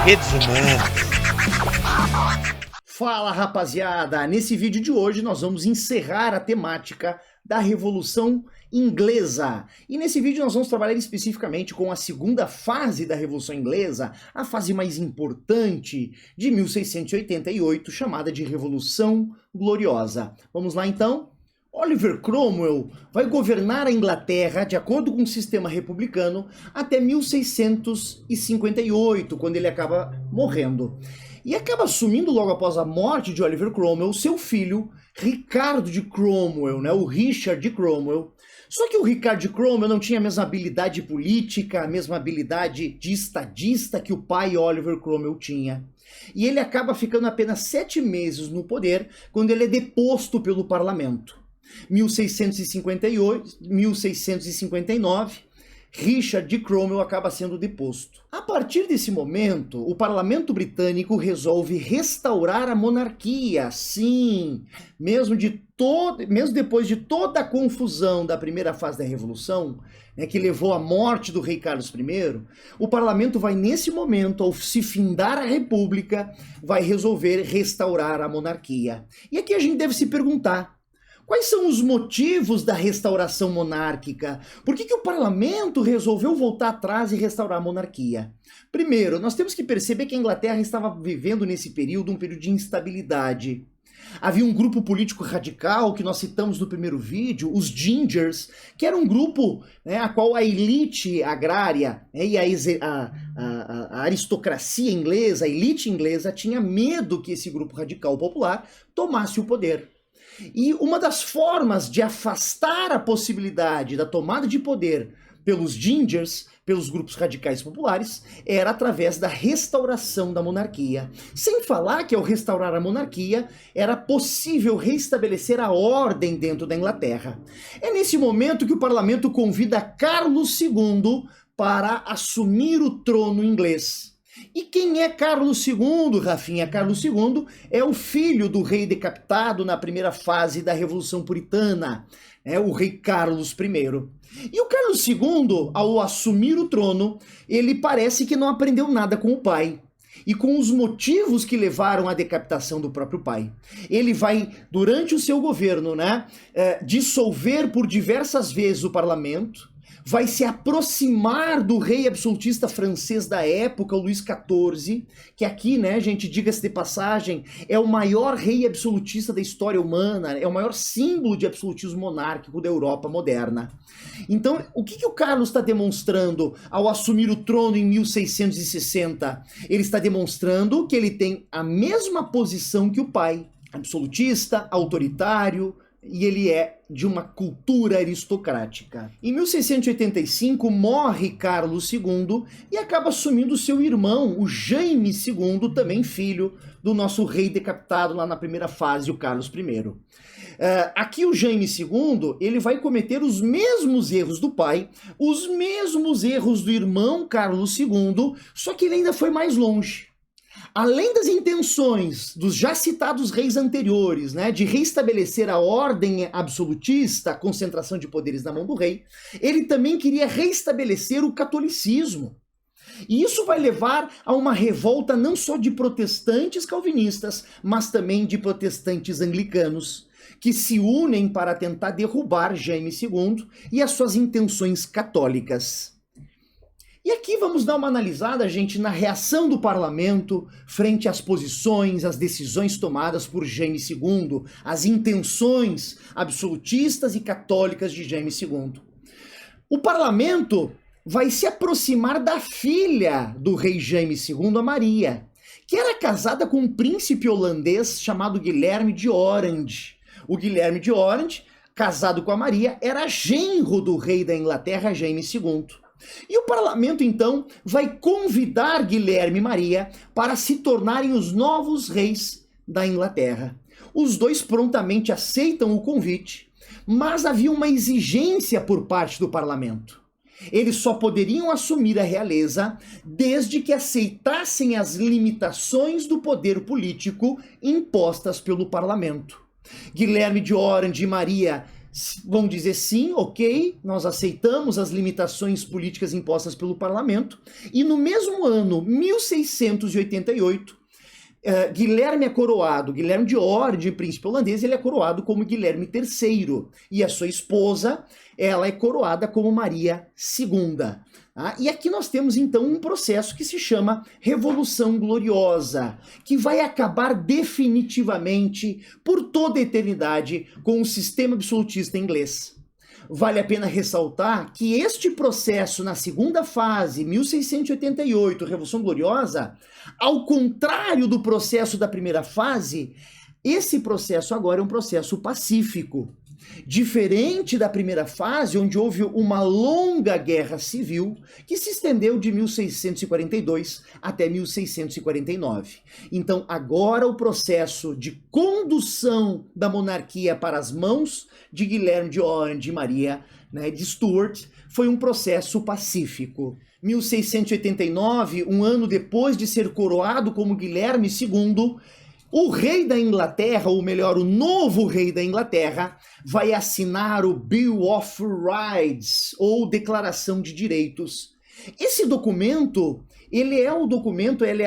Redes humanas. Fala, rapaziada! Nesse vídeo de hoje nós vamos encerrar a temática da Revolução Inglesa. E nesse vídeo nós vamos trabalhar especificamente com a segunda fase da Revolução Inglesa, a fase mais importante de 1688, chamada de Revolução Gloriosa. Vamos lá então? Oliver Cromwell vai governar a Inglaterra de acordo com o sistema republicano até 1658, quando ele acaba morrendo. E acaba assumindo logo após a morte de Oliver Cromwell seu filho, Ricardo de Cromwell, o Richard de Cromwell. Só que o Ricardo de Cromwell não tinha a mesma habilidade política, a mesma habilidade de estadista que o pai Oliver Cromwell tinha. E ele acaba ficando apenas 7 meses no poder quando ele é deposto pelo parlamento. 1659, Richard de Cromwell acaba sendo deposto. A partir desse momento, o parlamento britânico resolve restaurar a monarquia. Sim, mesmo depois de toda a confusão da primeira fase da Revolução, que levou à morte do rei Carlos I, o parlamento vai nesse momento, ao se findar a república, vai resolver restaurar a monarquia. E aqui a gente deve se perguntar: quais são os motivos da restauração monárquica? Por que o parlamento resolveu voltar atrás e restaurar a monarquia? Primeiro, nós temos que perceber que a Inglaterra estava vivendo nesse período um período de instabilidade. Havia um grupo político radical que nós citamos no primeiro vídeo, os Gingers, que era um grupo a qual a elite agrária e a aristocracia inglesa, a elite inglesa, tinha medo que esse grupo radical popular tomasse o poder. E uma das formas de afastar a possibilidade da tomada de poder pelos Gingers, pelos grupos radicais populares, era através da restauração da monarquia. Sem falar que ao restaurar a monarquia, era possível restabelecer a ordem dentro da Inglaterra. É nesse momento que o parlamento convida Carlos II para assumir o trono inglês. E quem é Carlos II, Rafinha? Carlos II é o filho do rei decapitado na primeira fase da Revolução Puritana, o rei Carlos I. E o Carlos II, ao assumir o trono, ele parece que não aprendeu nada com o pai e com os motivos que levaram à decapitação do próprio pai. Ele vai, durante o seu governo, dissolver por diversas vezes o parlamento, vai se aproximar do rei absolutista francês da época, o Luís XIV, que aqui, gente, diga-se de passagem, é o maior rei absolutista da história humana, é o maior símbolo de absolutismo monárquico da Europa moderna. Então, o que o Carlos está demonstrando ao assumir o trono em 1660? Ele está demonstrando que ele tem a mesma posição que o pai, absolutista, autoritário, e ele é de uma cultura aristocrática. Em 1685 morre Carlos II e acaba assumindo seu irmão, o Jaime II, também filho do nosso rei decapitado lá na primeira fase, o Carlos I. Aqui o Jaime II, ele vai cometer os mesmos erros do pai, os mesmos erros do irmão Carlos II, só que ele ainda foi mais longe. Além das intenções dos já citados reis anteriores, de restabelecer a ordem absolutista, a concentração de poderes na mão do rei, ele também queria restabelecer o catolicismo. E isso vai levar a uma revolta não só de protestantes calvinistas, mas também de protestantes anglicanos, que se unem para tentar derrubar Jaime II e as suas intenções católicas. E aqui vamos dar uma analisada, gente, na reação do parlamento frente às posições, às decisões tomadas por Jaime II, as intenções absolutistas e católicas de Jaime II. O parlamento vai se aproximar da filha do rei Jaime II, a Maria, que era casada com um príncipe holandês chamado Guilherme de Orange. O Guilherme de Orange, casado com a Maria, era genro do rei da Inglaterra, Jaime II. E o parlamento, então, vai convidar Guilherme e Maria para se tornarem os novos reis da Inglaterra. Os dois prontamente aceitam o convite, mas havia uma exigência por parte do parlamento. Eles só poderiam assumir a realeza desde que aceitassem as limitações do poder político impostas pelo parlamento. Guilherme de Orange e Maria vão dizer sim, ok, nós aceitamos as limitações políticas impostas pelo parlamento, e no mesmo ano, 1688, Guilherme é coroado, Guilherme de Orange, príncipe holandês, ele é coroado como Guilherme III, e a sua esposa, ela é coroada como Maria II. Tá? E aqui nós temos então um processo que se chama Revolução Gloriosa, que vai acabar definitivamente, por toda a eternidade, com o sistema absolutista inglês. Vale a pena ressaltar que este processo na segunda fase, 1688, Revolução Gloriosa, ao contrário do processo da primeira fase, esse processo agora é um processo pacífico. Diferente da primeira fase, onde houve uma longa guerra civil que se estendeu de 1642 até 1649. Então, agora o processo de condução da monarquia para as mãos de Guilherme de Orange e Maria, né, de Stuart, foi um processo pacífico. 1689, um ano depois de ser coroado como Guilherme II, o rei da Inglaterra, ou melhor, o novo rei da Inglaterra, vai assinar o Bill of Rights, ou Declaração de Direitos. Esse documento, ele é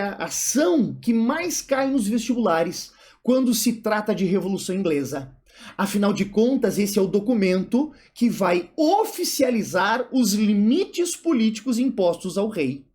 a ação que mais cai nos vestibulares quando se trata de Revolução Inglesa. Afinal de contas, esse é o documento que vai oficializar os limites políticos impostos ao rei.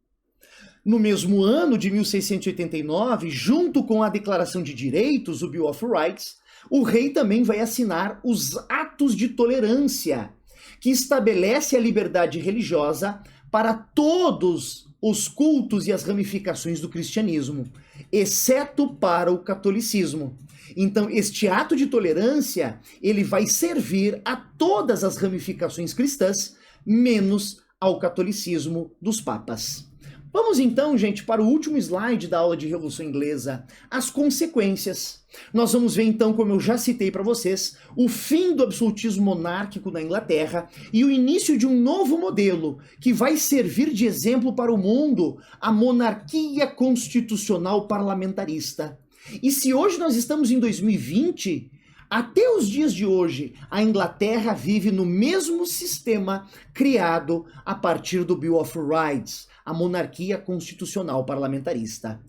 No mesmo ano de 1689, junto com a Declaração de Direitos, o Bill of Rights, o rei também vai assinar os Atos de Tolerância, que estabelece a liberdade religiosa para todos os cultos e as ramificações do cristianismo, exceto para o catolicismo. Então, este ato de tolerância, ele vai servir a todas as ramificações cristãs, menos ao catolicismo dos papas. Vamos então, gente, para o último slide da aula de Revolução Inglesa, as consequências. Nós vamos ver então, como eu já citei para vocês, o fim do absolutismo monárquico na Inglaterra e o início de um novo modelo que vai servir de exemplo para o mundo, a monarquia constitucional parlamentarista. E se hoje nós estamos em 2020, até os dias de hoje, a Inglaterra vive no mesmo sistema criado a partir do Bill of Rights, a monarquia constitucional parlamentarista.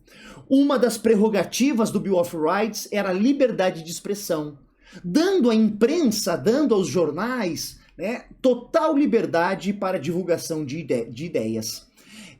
Uma das prerrogativas do Bill of Rights era a liberdade de expressão, dando à imprensa, dando aos jornais, né, total liberdade para a divulgação de ideias.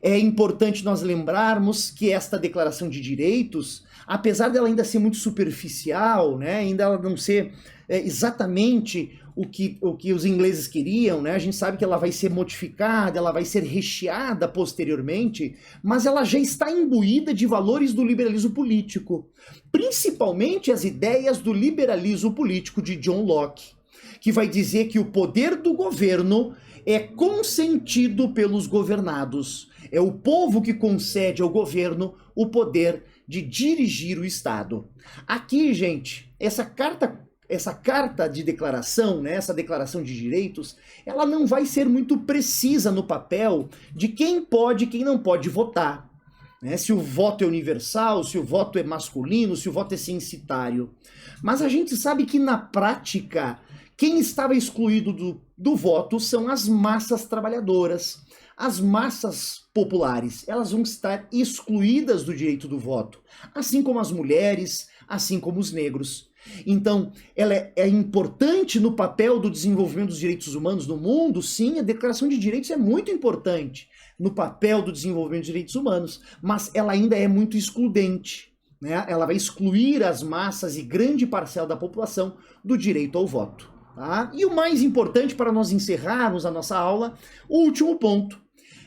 É importante nós lembrarmos que esta Declaração de Direitos, apesar dela ainda ser muito superficial, né, ainda ela não ser exatamente o que os ingleses queriam, né, a gente sabe que ela vai ser modificada, ela vai ser recheada posteriormente, mas ela já está imbuída de valores do liberalismo político, principalmente as ideias do liberalismo político de John Locke, que vai dizer que o poder do governo é consentido pelos governados. É o povo que concede ao governo o poder de dirigir o Estado. Aqui, gente, essa carta de declaração, né, essa declaração de direitos, ela não vai ser muito precisa no papel de quem pode e quem não pode votar. Né? Se o voto é universal, se o voto é masculino, se o voto é censitário. Mas a gente sabe que na prática, quem estava excluído do voto são as massas trabalhadoras, as massas populares. Elas vão estar excluídas do direito do voto, assim como as mulheres, assim como os negros. Então, ela é importante no papel do desenvolvimento dos direitos humanos no mundo, sim, a Declaração de Direitos é muito importante no papel do desenvolvimento dos direitos humanos, mas ela ainda é muito excludente, né? Ela vai excluir as massas e grande parcela da população do direito ao voto. Tá? E o mais importante para nós encerrarmos a nossa aula, o último ponto,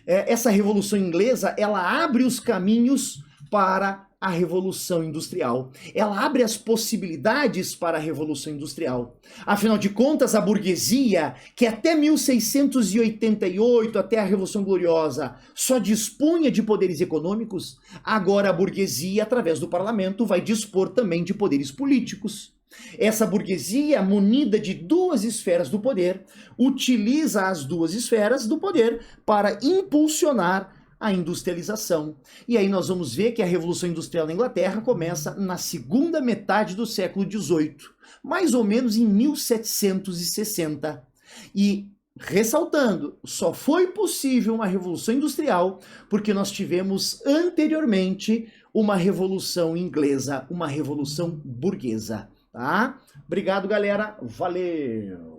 essa Revolução Inglesa, ela abre os caminhos para a Revolução Industrial. Ela abre as possibilidades para a Revolução Industrial. Afinal de contas, a burguesia, que até 1688, até a Revolução Gloriosa, só dispunha de poderes econômicos, agora a burguesia, através do parlamento, vai dispor também de poderes políticos. Essa burguesia, munida de duas esferas do poder, utiliza as duas esferas do poder para impulsionar a industrialização. E aí nós vamos ver que a Revolução Industrial na Inglaterra começa na segunda metade do século XVIII, mais ou menos em 1760. E, ressaltando, só foi possível uma Revolução Industrial porque nós tivemos anteriormente uma Revolução Inglesa, uma Revolução Burguesa, tá? Obrigado, galera. Valeu!